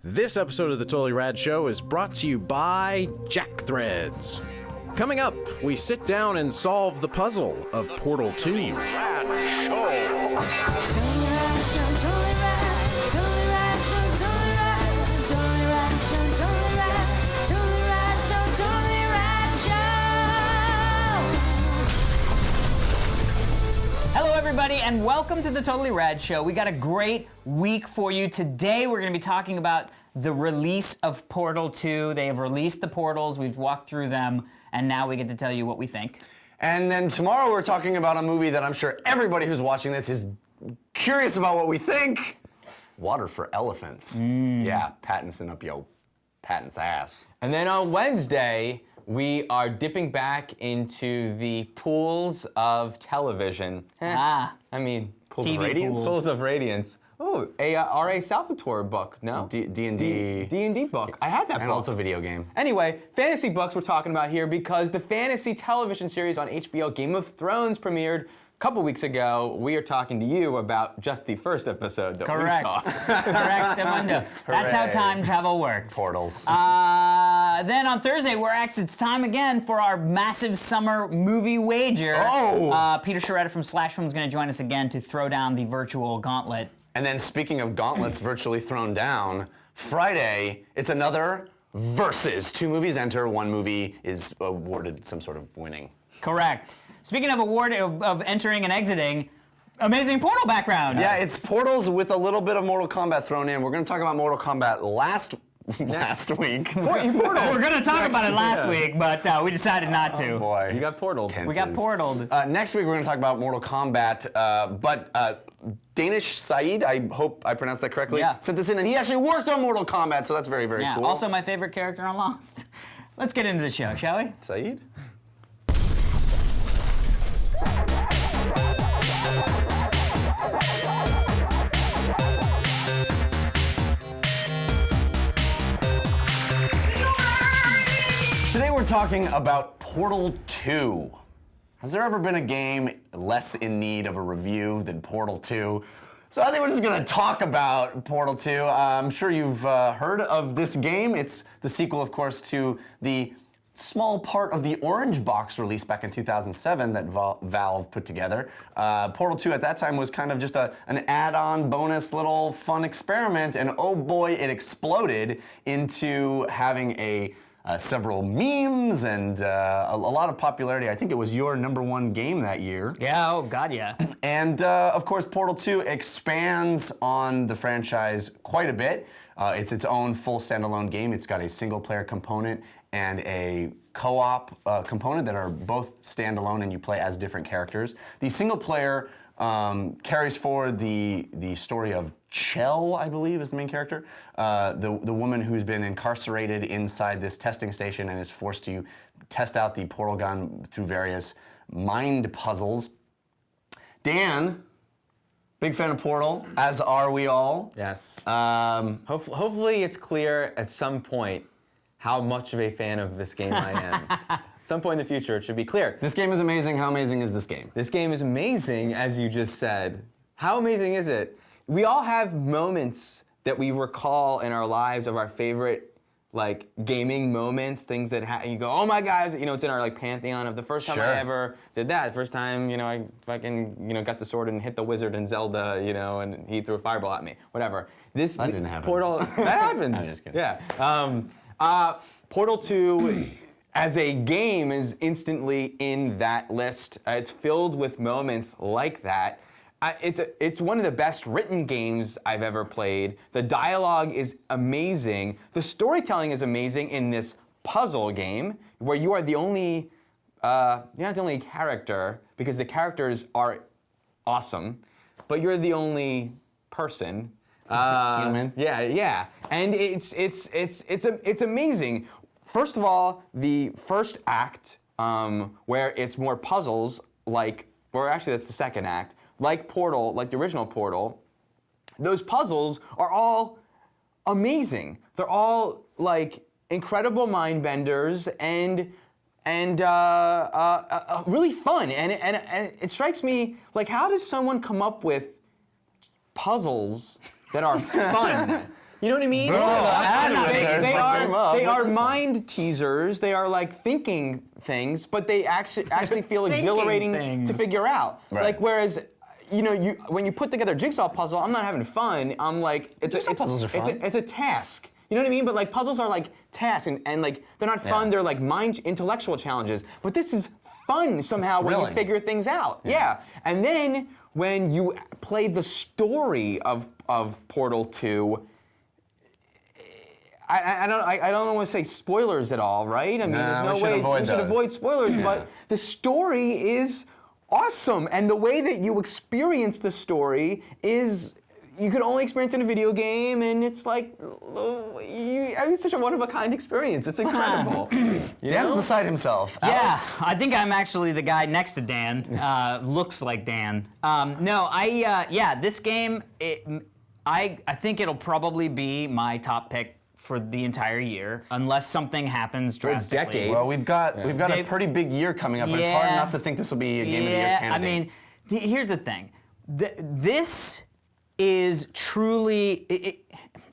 This episode of the Totally Rad Show is brought to you by Jack Threads. Coming up, we sit down and solve the puzzle of Portal 2. Totally Rad Show. Hello everybody and welcome to the Totally Rad Show. We got a great week for you. Today we're going to be talking about the release of Portal 2. They have released the portals, we've walked through them, and now we get to tell you what we think. And then tomorrow we're talking about a movie that I'm sure everybody who's watching this is curious about what we think. Water for Elephants. Yeah, Pattinson up Patton's ass. And then on Wednesday, we are dipping back into the pools of television. I mean, Pools TV of Radiance? pools of radiance. Oh, a R.A. Salvatore book, no? D&D. D&D book. I had that And book. also video game. Anyway, fantasy books we're talking about here because the fantasy television series on HBO, Game of Thrones, premiered a couple weeks ago. We are talking to you about just the first episode that Correct. we saw. Correct, Amundo. That's how Hooray. time travel works. Portals. Then on Thursday, it's time again for our massive summer movie wager. Oh! Peter Sharetta from Slash Film is going to join us again to throw down the virtual gauntlet. And then speaking of gauntlets virtually thrown down, Friday, it's another versus. 2 movies enter, 1 movie is awarded some sort of winning. Correct. Speaking of of entering and exiting, amazing Portal background. Yeah, it's Portals with a little bit of Mortal Kombat thrown in. We're going to talk about Mortal Kombat last week. We're going to talk about it last week, but we decided not to. Oh boy. You got portaled. Tenses. We got portaled. Next week we're going to talk about Mortal Kombat, but Danish Saeed, I hope I pronounced that correctly, Yeah. sent this in, and he actually worked on Mortal Kombat, so that's very, very Yeah, cool. also my favorite character on Lost. Let's get into the show, shall we? Saeed? Today we're talking about Portal 2. Has there ever been a game less in need of a review than Portal 2? So I think we're just going to talk about Portal 2. I'm sure you've heard of this game. It's the sequel, of course, to the small part of the Orange Box release back in 2007 that Valve put together. Portal 2 at that time was kind of just an add-on bonus little fun experiment, and oh boy, it exploded into having several memes and a lot of popularity. I think it was your #1 game that year. Yeah, oh god, yeah. And of course, Portal 2 expands on the franchise quite a bit. It's its own full standalone game. It's got a single-player component and a co-op component that are both standalone, and you play as different characters. The single-player carries forward the story of Chell, I believe, is the main character. The woman who's been incarcerated inside this testing station and is forced to test out the portal gun through various mind puzzles. Dan, big fan of Portal, as are we all. Yes. Hopefully it's clear at some point how much of a fan of this game I am. At some point in the future, it should be clear. This game is amazing. How amazing is this game? This game is amazing, as you just said. How amazing is it? We all have moments that we recall in our lives of our favorite, like, gaming moments, things that you go, oh my God, it's in our, pantheon of the first time Sure. I ever did that. The first time, I fucking, got the sword and hit the wizard in Zelda, and he threw a fireball at me. Whatever. That didn't happen. Portal, that happens. I'm just kidding. Yeah. Portal 2 as a game is instantly in that list. It's filled with moments like that. It's one of the best written games I've ever played. The dialogue is amazing. The storytelling is amazing in this puzzle game where you are the only, you're not the only character because the characters are awesome, but you're the only person. Human. Yeah. And it's amazing. First of all, the first act, where it's more puzzles, or actually that's the second act, like Portal, like the original Portal, those puzzles are all amazing. They're all incredible mind benders and really fun. And it strikes me, how does someone come up with puzzles that are fun. You know what I mean? They They are mind teasers. They are like thinking things, but they actually feel exhilarating things. to figure out. Right. Like whereas, when you put together a jigsaw puzzle, I'm not having fun. I'm like, puzzles are fun. It's a task. You know what I mean? But like puzzles are like tasks, and like they're not fun. They're like intellectual challenges. But this is fun somehow when you figure things out. Yeah. And then when you play the story of Portal 2. I don't want to say spoilers at all, right? I mean, there's no way we should avoid spoilers, but the story is awesome, and the way that you experience the story is you can only experience in a video game, and it's like it's such a one-of-a-kind experience. It's incredible. Dan's beside himself. Yes, I think I'm actually the guy next to Dan. Looks like Dan. This game, I think it'll probably be my top pick for the entire year, unless something happens drastically. For a decade. Well, we've got a pretty big year coming up, but it's hard not to think this will be a Game of the Year candidate. I mean, here's the thing. This is truly,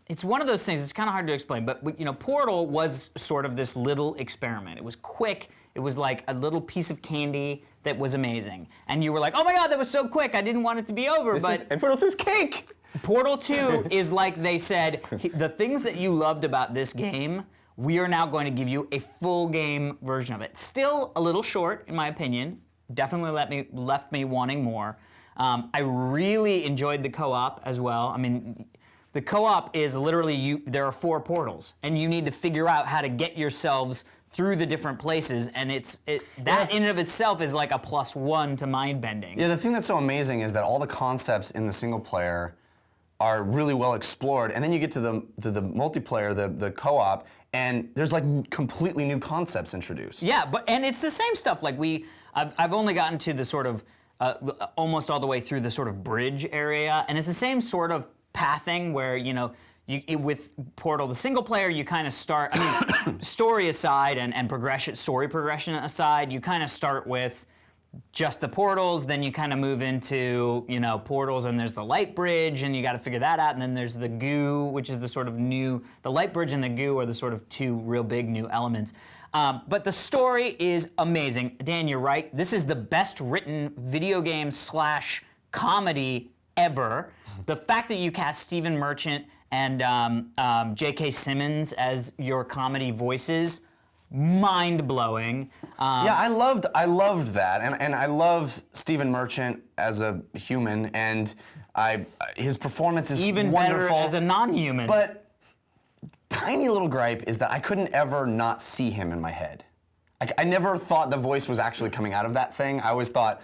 it's one of those things, it's kind of hard to explain, but Portal was sort of this little experiment. It was quick. It was like a little piece of candy that was amazing. And you were like, oh my God, that was so quick. I didn't want it to be over. And Portal 2 is cake. Portal 2 is like they said, the things that you loved about this game, we are now going to give you a full game version of it. Still a little short, in my opinion. Definitely left me wanting more. I really enjoyed the co-op as well. I mean, the co-op is literally there are 4 portals, and you need to figure out how to get yourselves through the different places, and that in and of itself is like a +1 to mind bending. Yeah, the thing that's so amazing is that all the concepts in the single player are really well explored, and then you get to the multiplayer, the co-op, and there's like completely new concepts introduced. Yeah, and it's the same stuff. Like I've only gotten to the sort of almost all the way through the sort of bridge area, and it's the same sort of pathing where with Portal, the single player, you kind of start. I mean, story aside and story progression aside, you kind of start with just the portals, then you kind of move into, portals, and there's the light bridge, and you got to figure that out, and then there's the goo, which is the sort of new, the light bridge and the goo are the sort of 2 real big new elements. But the story is amazing. Dan, you're right. This is the best written video game / comedy ever. The fact that you cast Stephen Merchant and J.K. Simmons as your comedy voices, mind-blowing. I loved that, and I love Stephen Merchant as a human, and his performance is even wonderful. Better as a non-human. But tiny little gripe is that I couldn't ever not see him in my head. I never thought the voice was actually coming out of that thing. I always thought,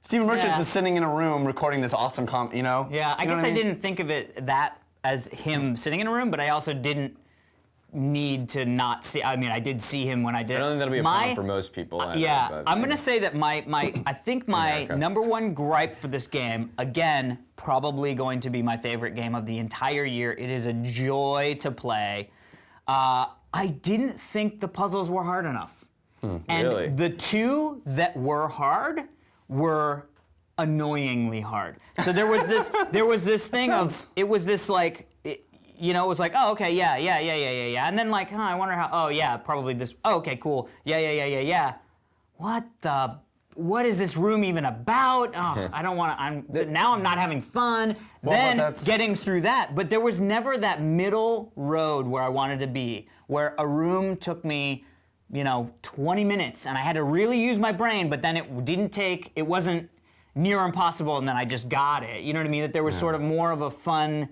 Stephen Merchant's just sitting in a room recording this awesome Yeah, I guess I didn't think of it as him sitting in a room, but I also didn't need to not see. I mean, I did see him when I did. I don't think that'll be a problem for most people. I'm gonna say that I think my number 1 gripe for this game, again, probably going to be my favorite game of the entire year. It is a joy to play. I didn't think the puzzles were hard enough, and really? The 2 that were hard were annoyingly hard. So there was this thing of it was this like. It was like, oh, okay, yeah. And then like, I wonder how, oh, yeah, probably this, oh, okay, cool. Yeah. What is this room even about? Oh, I don't want to, now I'm not having fun. Then getting through that. But there was never that middle road where I wanted to be, where a room took me, 20 minutes, and I had to really use my brain, but then it wasn't near impossible, and then I just got it. You know what I mean? That there was sort of more of a fun,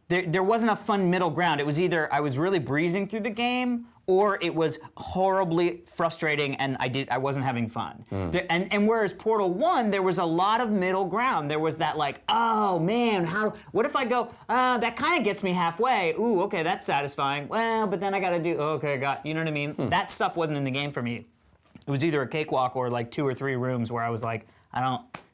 there wasn't a fun middle ground. It was either I was really breezing through the game, or it was horribly frustrating and I wasn't having fun. And whereas Portal 1, there was a lot of middle ground. There was that like, oh man, what if I go, that kind of gets me halfway. Ooh, okay, that's satisfying. Well, but then I gotta do, you know what I mean? That stuff wasn't in the game for me. It was either a cakewalk or like 2 or 3 rooms where I was like,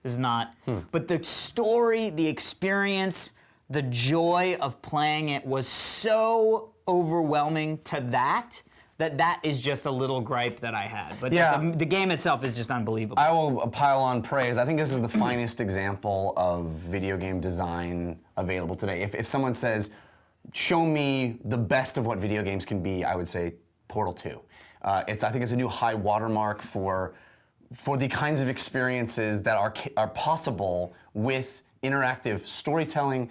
this is not. But the story, the experience, the joy of playing it was so overwhelming to that that is just a little gripe that I had. But Yeah. the game itself is just unbelievable. I will pile on praise. I think this is the finest example of video game design available today. If someone says, show me the best of what video games can be, I would say Portal 2. I think it's a new high watermark for the kinds of experiences that are possible with interactive storytelling.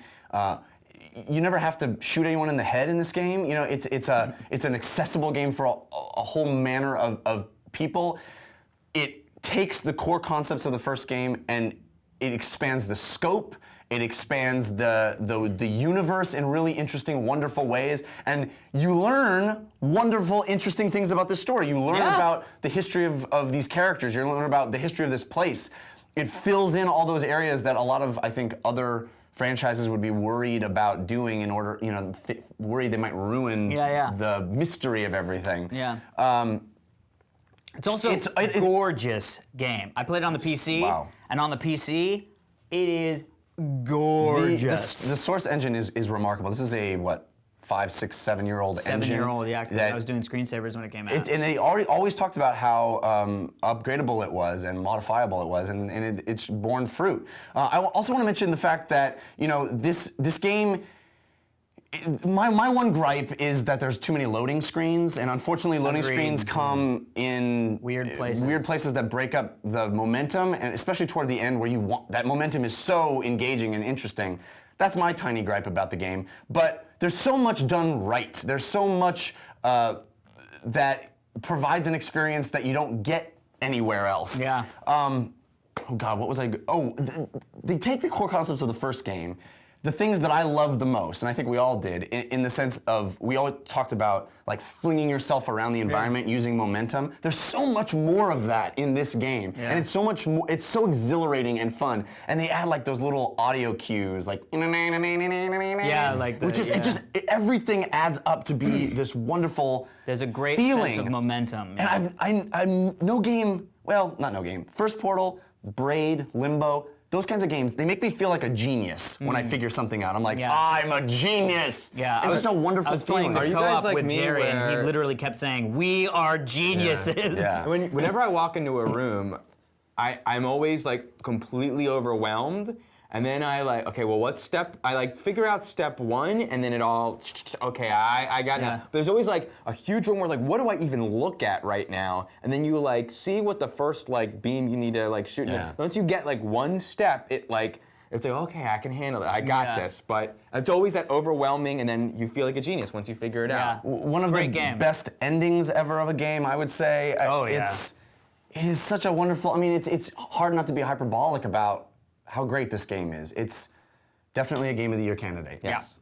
You never have to shoot anyone in the head in this game. You know, it's an accessible game for a whole manner of people. It takes the core concepts of the first game and it expands the scope. It expands the universe in really interesting, wonderful ways, and you learn wonderful, interesting things about this story. You learn about the history of these characters. You learn about the history of this place. It fills in all those areas that a lot of, I think, other franchises would be worried about doing in order, worried they might ruin the mystery of everything. Yeah. It's also a gorgeous game. I played it on the PC, and on the PC, it is gorgeous. The Source engine is remarkable. This is a, 5, 6, 7-year-old engine. 7-year-old, yeah. I was doing screensavers when it came out. And they always talked about how upgradable it was and modifiable it was, and it's borne fruit. I also want to mention the fact that this game. My one gripe is that there's too many loading screens, and unfortunately, loading screens come in weird places that break up the momentum, and especially toward the end where that momentum is so engaging and interesting. That's my tiny gripe about the game. But there's so much done right. There's so much that provides an experience that you don't get anywhere else. Yeah. Oh God, what was I? They take the core concepts of the first game. The things that I loved the most, and I think we all did, in the sense of, we all talked about like flinging yourself around the environment using momentum. There's so much more of that in this game, and it's so much more. It's so exhilarating and fun. And they add like those little audio cues, like everything adds up to be this wonderful. There's a great feeling. sense of momentum. And I've no game. Well, not no game. First Portal, Braid, Limbo. Those kinds of games, they make me feel like a genius when I figure something out. I'm like, I'm a genius. Yeah, it's such a wonderful I was playing feeling. the co-op with Jerry, and he literally kept saying, "We are geniuses." Yeah. Whenever I walk into a room, I'm always like completely overwhelmed. And then I figure out step one, and then it all, okay, I got it. But there's always like a huge room where like, what do I even look at right now? And then you like see what the first like beam you need to like shoot. Yeah. Once you get like one step, it's like, okay, I can handle it. I got this. But it's always that overwhelming, and then you feel like a genius once you figure it out. One of the best endings ever of a game, I would say. It is such a wonderful. I mean, it's hard not to be hyperbolic about how great this game is. It's definitely a Game of the Year candidate. Yes.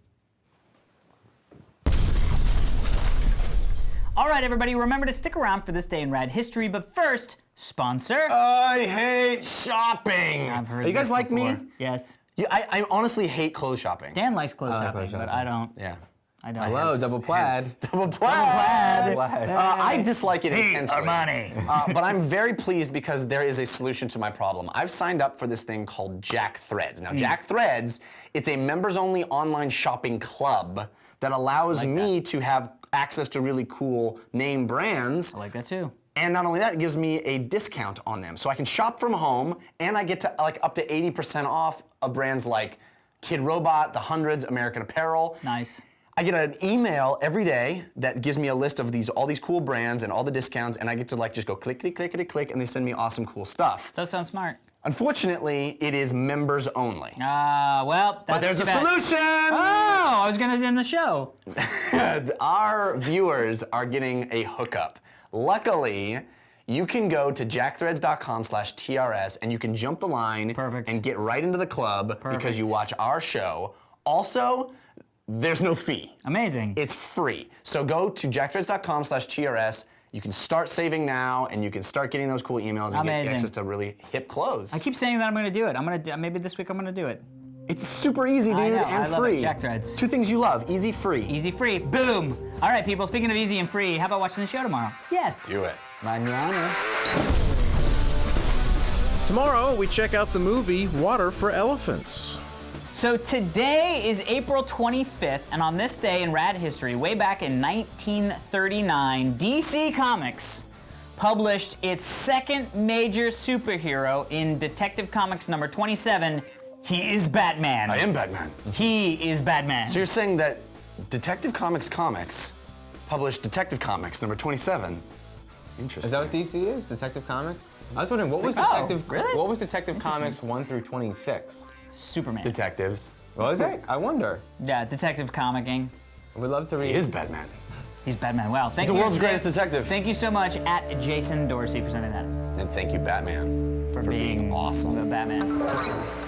All right, everybody, remember to stick around for this day in rad history, but first, sponsor. I hate shopping. I've heard you guys this like before. me? Yes. Yeah, I honestly hate clothes shopping. Dan likes clothes like shopping, clothes but shopping. I don't. Yeah. I don't. Hello, double plaid. Double plaid. Plaid. I dislike it intensely. Armani. But I'm very pleased because there is a solution to my problem. I've signed up for this thing called Jack Threads. Now, Jack Threads, it's a members-only online shopping club that allows me to have access to really cool name brands. I like that too. And not only that, it gives me a discount on them. So I can shop from home, and I get to like up to 80% off of brands like Kid Robot, The Hundreds, American Apparel. Nice. I get an email every day that gives me a list of all these cool brands and all the discounts, and I get to like just go clickety clickety click, and they send me awesome cool stuff. That sounds smart. Unfortunately, it is members only. Well, that's But there's a too bad. solution! Oh, I was gonna end the show. Our viewers are getting a hookup. Luckily, you can go to jackthreads.com/TRS and you can jump the line and get right into the club because you watch our show. Also, there's no fee. Amazing. It's free. So go to jackthreads.com/TRS. You can start saving now, and you can start getting those cool emails and get access to really hip clothes. I keep saying that I'm gonna do it. Maybe this week I'm gonna do it. It's super easy, dude, I know, and I love free. it. Jack Threads. Two things you love: easy, free. Easy, free. Boom. All right, people. Speaking of easy and free, how about watching the show tomorrow? Yes. Do it. Mañana. Tomorrow, we check out the movie Water for Elephants. So today is April 25th, and on this day in rad history, way back in 1939, DC Comics published its second major superhero in Detective Comics number 27. He is Batman. I am Batman. He is Batman. So you're saying that Detective Comics published Detective Comics number 27? Interesting. Is that what DC is? Detective Comics? I was wondering what was really? What was Detective Comics 1 through 26? Superman. Detectives. Was it? I wonder. Yeah, Detective Comicking. I would love to read. He is Batman. He's Batman. Wow, thank The you. world's greatest detective. Thank you so much at Jason Dorsey for sending that. And thank you, Batman, For being awesome. Batman.